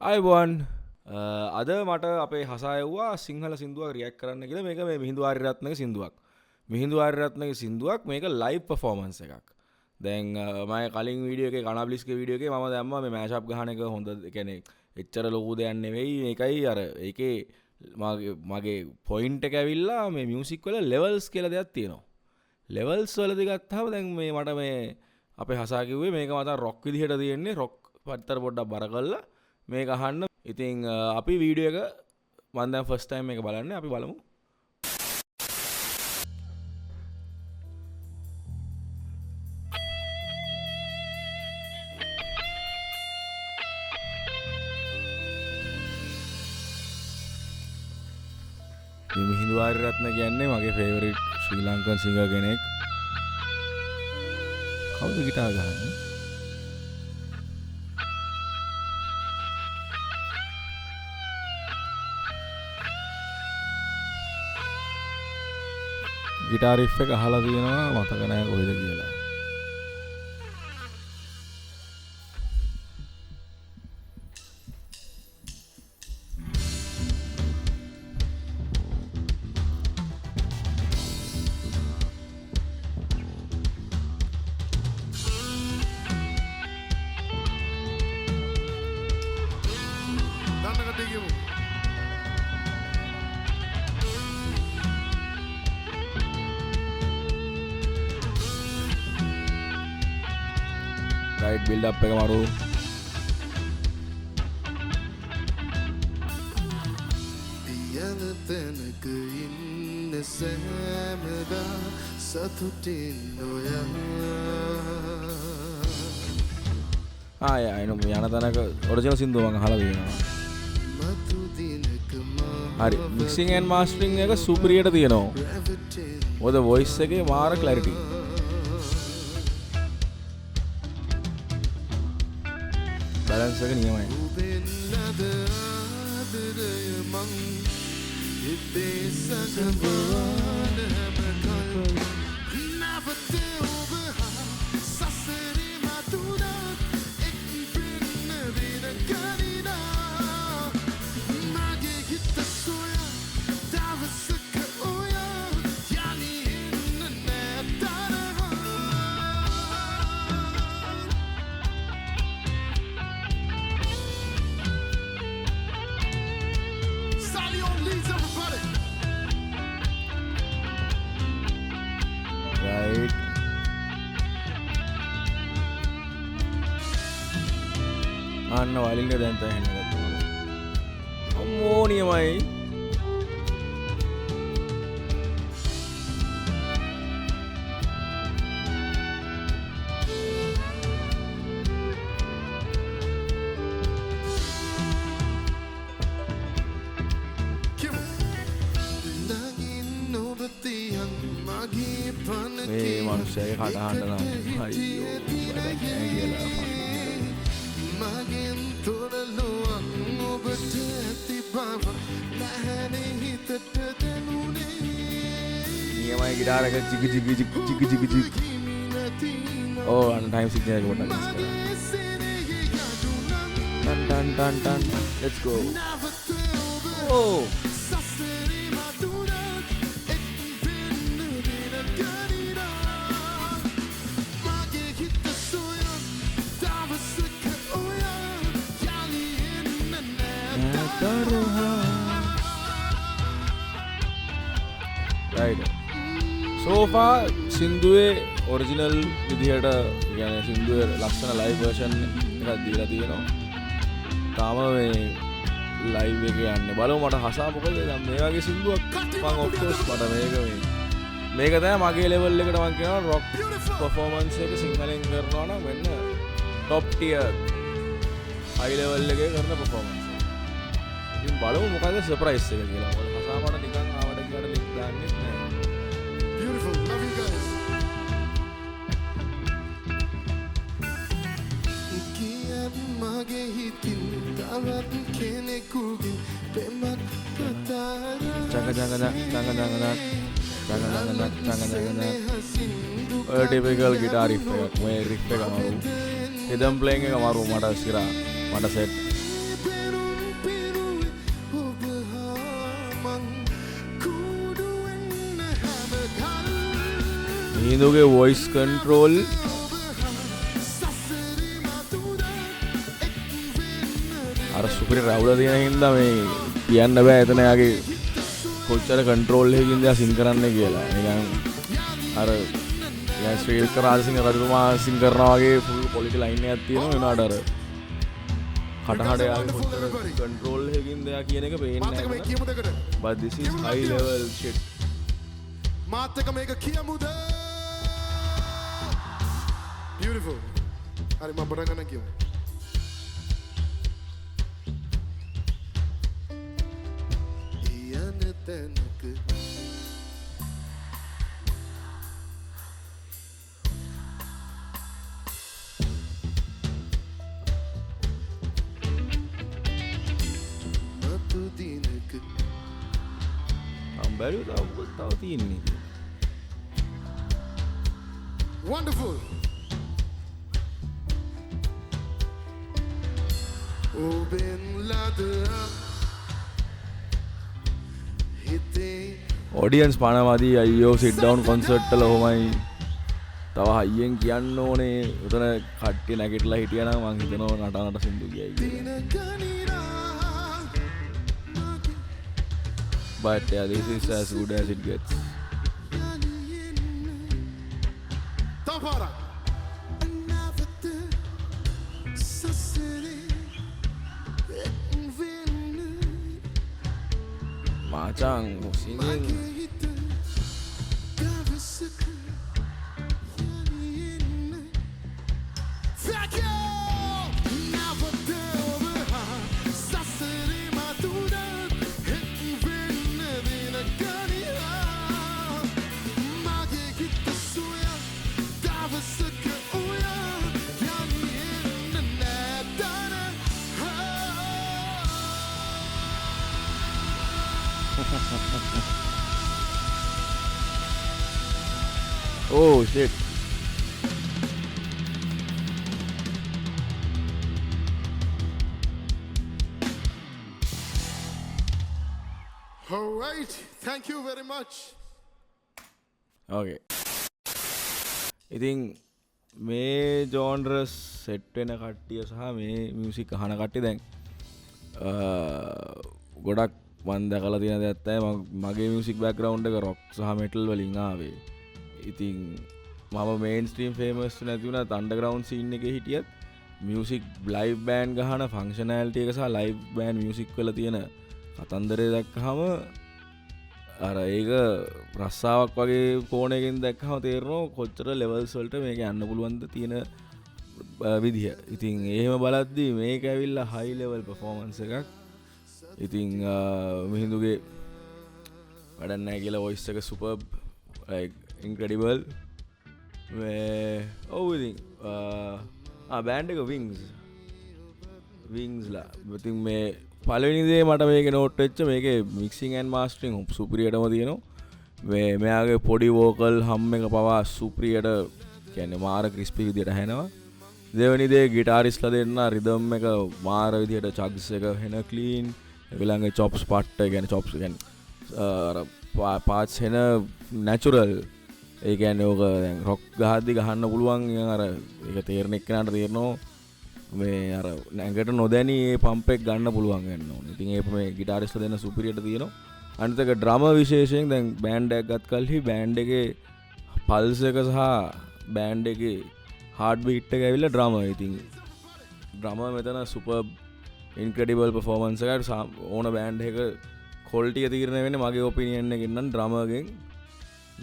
අයිබෝන් අද මට අපේ හසායව්වා සිංහල සිින්දුවක් රියක් කරන්න කියලා මේක මේ මිහිදු ආරිරත්නක සිින්දුවක් මිහිදු ආරිරත්නක සිින්දුවක් මේක ලයිව් පෆෝමන්ස් එකක් දැන් මය කලින් වීඩියෝ එක කනබ්ලිස්ක වීඩියෝ එක ම දැම්ම මේ මෑශප් ගහන එක හොඳ කෙනෙ එච්චර ලොකු දෙයන්න වෙයි එකයි අර ඒකේ මගේ පොයින්ට ඇවිල්ලා මේ මියසික් වල ලෙවල්ස් කියල දෙයක් තියෙනවා ලෙවල්ස් වලදි ගත්තාව දැන් මේ මට මේ අපේ හසාකිවේ මේක මත රොක් විදිහට තියෙන්නේ රොක් පත්තර පොඩ්ඩක් බර කල්ලා මේක අහන්න ඉතින් අපි වීඩියෝ එක මම දැන් ෆස්ට් ටයිම් එක බලන්නේ අපි බලමු මේ මිහිඳු ආරියරත්න කියන්නේ මගේ ෆේවරිට් ශ්‍රී ලංකන් සිංගර් කෙනෙක් කවුද ගිටාර් ගහන්නේ ගිටාර් රිෆ් එක අහලා තියෙනවා මතක නැහැ කොහෙද කියලා. right build up එක මරු යන තැනක ඉන්න සෑමදා සතුටින් නොයා යන තැනක ඔරිජිනල් සින්දුව මම අහලා තියෙනවා මතු දිනක හරි මික්සිං ඇන්ඩ් මාස්ටරිං එක සුපිරියට තියෙනවා මොකද වොයිස් එකේ මාර ක්ලැරිටි බැලන්ස් එක නියමයි උබෙන්නද ආදරය මං ඉබේ සගවාන හැමකල් නැවතේ ඔබ සසරේ මතුනා එක් වෙන්න වෙන කරිනා මගේ හිත සොයා දවසක ඔයා යලි එන්න නෑ තරහා right අන්න වලින් එක දැන් තැහෙන්න ගත්තා අම්මෝ නියමයි මේ මනුස්සයගේ කටහඬ නම් අයියෝ වැඩක් නෑ කියලා මගෙන් තොරලුවන් ඔබට ඇති බව නැහැනේ හිතට දැනුනේ නියමයි ගිටාර එක චික චික චික චික චික චික ඕ අන්න ටයිම් සිග්නල් එක පොඩ්ඩක් මිස් කරා ටන් ටන් ටන් ටන් let's go oh right so far සින්දුවේ ඔරිජිනල් විදිහට කියන්නේ සින්දුවේ ලක්ෂණ ලයිව් වර්ෂන් එකක් දීලා තියෙනවා. තාම මේ ලයිව් එකේ යන්නේ. බලමු මට හසා මොකද දැන් මේ වගේ සින්දුවක් මම of course මට මේක තමයි මගේ ලෙවල් එකට මම කියනවා රොක් පර්ෆෝමන්ස් එක සිංහලෙන් කරනවා නම් වෙන්න টপ ටියර් හයි ලෙවල් එකේ කරන පර්ෆෝමන්ස්. ඉතින් බලමු මොකද සර්ප්‍රයිස් එක කියලා. මොකද හසා මට නිකන් ආවට කියලා ලින්ක් දාන්නෙත් නෑ. beautiful love you guys කියක් මගේ හිතින් තවත් කෙනෙකුගේ පෙමක් ටිපිකල් ගිටාර් රිෆ් එකක් මේ රිෆ් එක අමාරු රිදම් ප්ලේයින්గ్ එක අමාරු මට සිරා මට සෙට් මිහිඳුගේ වොයිස් කන්ට්‍රෝල් අර සුපිරි රවුල තියෙන හින්දා මේ කියන්න බෑ එතන යාගේ කොච්චර කන්ට්‍රෝල් එකකින්ද සින් කරන්න කියලා. නිකන් අර ශ්‍රී වික්‍රම රාජසිංහ රජතුමා සින් කරනවා වගේ ෆුල් ක්වොලිටි ලයින් එකක් තියෙනවා. වෙනාට අර කටහඬ යාගේ කොච්චර කන්ට්‍රෝල් එකකින්ද යා කියන එක පේන්නේ නැහැ. but this is high level shit. මාත් එක මේක කියමුද? beautiful. හරි මම පටන් ගන්න කියමු. යන තැනක නතු දිනක බැලුවා තව තියෙන්නේ. wonderful. ඔබෙන් ලද හිතේ ඔඩියන්ස් පනවාදී අයියෝ සිට් ඩවුන් කොන්සර්ට් වල ඔහොමයි. තව හයියෙන් කියන්න ඕනේ. උතන කට්ටිය නැගිටලා හිටියනම් මං හිතනවා නටනට සින්දු කියයි කියලා. But yeah, this is as good as it gets. Tapara. Macang singing. Oh shit. All right. Thank you very much. Okay. ඉතින් මේ ජෝන්රස් සෙට් වෙන කට්ටිය සහ මේ මියුසික් අහන කට්ටිය දැන් ගොඩක් මන් දැකලා තියෙන දෙයක් තමයි මගේ මියුසික් බෑග්ග්‍රවුන්ඩ් එක රොක් සහ මෙටල් වලින් ආවේ. ඉතින් මම මේන් ස්ට්‍රීම් ෆේමස් නැති වුණත් අන්ඩර්ග්‍රවුන්ඩ් සීන් එකේ හිටියත් මියුසික් ලයිව් බෑන්ඩ් ගහන ෆන්ක්ෂනැලිටි එක සහ ලයිව් බෑන්ඩ් මියුසික් වල තියෙන කතන්දරේ දැක්කහම අර ඒක රස්සාවක් වගේ කෝණයකින් දැක්කහම තේරෙනවා කොච්චර ලෙවල්ස් වලට මේක යන්න පුළුවන්ද තියෙන විදිහ. ඉතින් එහෙම බලද්දී මේක ඇවිල්ලා හයි ලෙවල් පර්ෆෝමන්ස් එකක්. ඉතින් මිහිඳුගේ වැඩක් නැහැ කියලා වොයිස් එක සුපර්බ් like incredible. ඔව් ඉතින් බෑන්ඩ් එක wings ලා. ඉතින් මේ පළවෙනි දේ මට මේකේ නෝට් වෙච්ච මේකේ මික්සිං ඇන්ඩ් මාස්ටරින් සුපිරියටම තියෙනවා. මෙයාගේ පොඩි වෝකල් හම් එක පවා සුපිරියට කියන්නේ මාර ක්‍රිස්පි විදියට ඇහෙනවා. දෙවෙනි දේ ගිටාරිස්ලා දෙන්න රිදම් එක මාර විදියට චග්ස් එක හෙන ක්ලීන්. ඒගොල්ලන්ගේ chops පට්ට කියන්නේ chops කියන්නේ පාට්ස් හෙන නැචරල්. ඒ කියන්නේ ඕක දැන් රොක් ගහද්දි ගහන්න පුළුවන්. අර ඒක තේරෙන එක්කනට තේරෙනවා මේ අර නැගට නොදැනි ඒ පම්ප් එක ගන්න පුළුවන් වෙන්න ඕනේ. ඉතින් ඒක මේ ගිටාරිස්ලා දෙන්න සුපිරියට තියෙනවා. අනිත් එක ඩ්‍රම විශේෂයෙන් දැන් බෑන්ඩ් එකක් ගත් කල්හි බෑන්ඩ් එකේ පල්ස් එක සහ බෑන්ඩ් එකේ හાર્ට් බීට් එක ඇවිල්ලා ඩ්‍රම. ඉතින් ඩ්‍රම මෙතන සුපර් ඉන්ක්‍රෙඩිබල් පර්ෆෝමන්ස් එකක්. ඕන බෑන්ඩ් එක ක්වොලිටි තීරණය වෙන්නේ මගේ ඔපිනියන් එකෙන් නම් ඩ්‍රමගෙන්.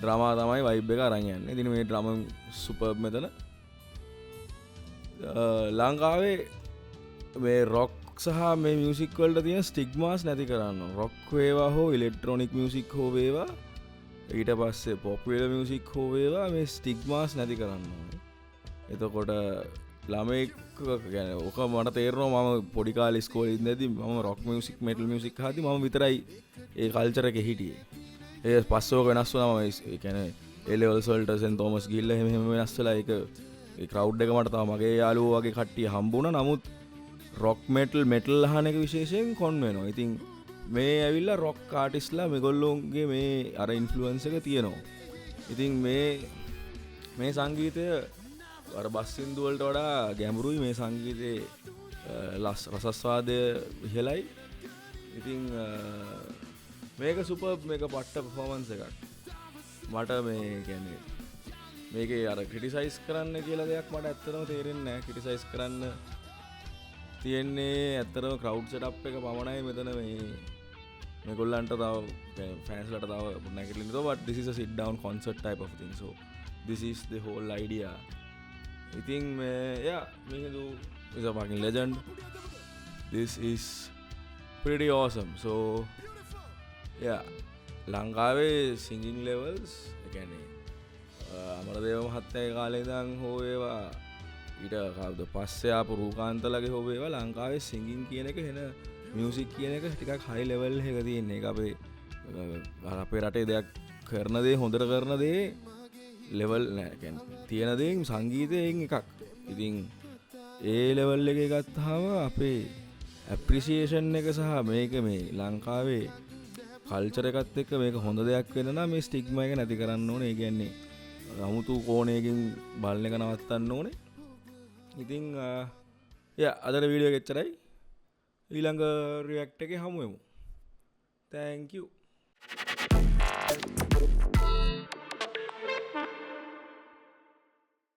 ඩ්‍රමා තමයි වයිබ් එක අරන් යන්නේ. ඉතින් මේ ඩ්‍රම සුපර්බ් මෙතන. ලංකාවේ මේ රොක් සහ මේ මියුසික් වලට තියෙන ස්ටිග්මාස් නැති කරන්න. රොක් වේවා හෝ ඉලෙක්ට්‍රොනික් මියුසික් හෝ වේවා ඊට පස්සේ පොපුලර් මියුසික් හෝ වේවා මේ ස්ටිග්මාස් නැති කරන්න ඕනේ. එතකොට ළමෙක් කියන්නේ ඔක මට තේරෙනවා මම පොඩි කාලේ ඉස්කෝලේ ඉඳද්දි මම රොක් මියුසික් මෙටල් මියුසික් අහද්දි මම විතරයි ඒ කල්චර් එකේ හිටියේ. ඒ පස්සේ ඔක වෙනස් වුණා. මම ඒ කියන්නේ ඒ ලෙවල්ස් වලට සෙන් තෝමස් ගිහිල්ලා එහෙම වෙනස් වෙලා ඒක ඒ ක්‍රවුඩ් එක මට තව මගේ යාළුවෝ වගේ කට්ටිය හම්බුණා. නමුත් රොක් මෙටල් අහන එක විශේෂයෙන් කොන් වෙනවා. ඉතින් මේ ඇවිල්ලා රොක් ආටිස්ට්ලා මේගොල්ලෝගේ මේ අර ඉන්ෆ්ලුවන්ස් එක තියෙනවා. ඉතින් මේ මේ සංගීතය අර බස් සින්දුවලට වඩා ගැඹුරුයි මේ සංගීතයේ රසස්වාදය ඉහළයි. ඉතින් මේක සුපර් මේක පට්ට පර්ෆෝමන්ස් එකක්. මට මේ කියන්නේ මේකේ අර ක්‍රිටිසයිස් කරන්න කියලා දෙයක් මට ඇත්තටම තේරෙන්නේ නැහැ. ක්‍රිටිසයිස් කරන්න තියෙන්නේ ඇත්තටම ක්‍රවුඩ් සෙටප් එක පමණයි මෙතන මේගොල්ලන්ට තව ෆෑන්ස්ලට තව නැගිටින්න තෝ but this is a sit down concert type of thing, so this is the whole idea. I think yeah, Mihindu is a fucking legend. This is pretty awesome. So yeah, ලංකාවේ singing levels කියන්නේ අමරදේව මහත්තයාගේ කාලේ ඉඳන් හෝ ඒවා ඊට කවුද පස්සේ ආපු රූකාන්තලගේ හෝ ඒවා ලංකාවේ singing කියන එක එන මියුසික් කියන එක ටිකක් high level එකක තියෙන එක. අපේ රටේ දෙයක් කරන දේ හොඳට කරන දේ level නෑ කියන්නේ තියෙන දේෙන් සංගීතයෙන් එකක්. ඉතින් ඒ level එකේ ගත්තාම අපේ appreciation එක සහ මේක මේ ලංකාවේ කල්චර් එකත් එක්ක මේක හොඳ දෙයක් වෙන්න නම් මේ ස්ටිග්මා එක නැති කරන්න ඕනේ. ඒ කියන්නේ අමුතු කෝණයකින් බලන එක නවත්තන්න ඕනේ. ඉතින් අදට වීඩියෝ එක එච්චරයි. ඊළඟ රියැක්ට් එකේ හමු වෙමු. Thank you.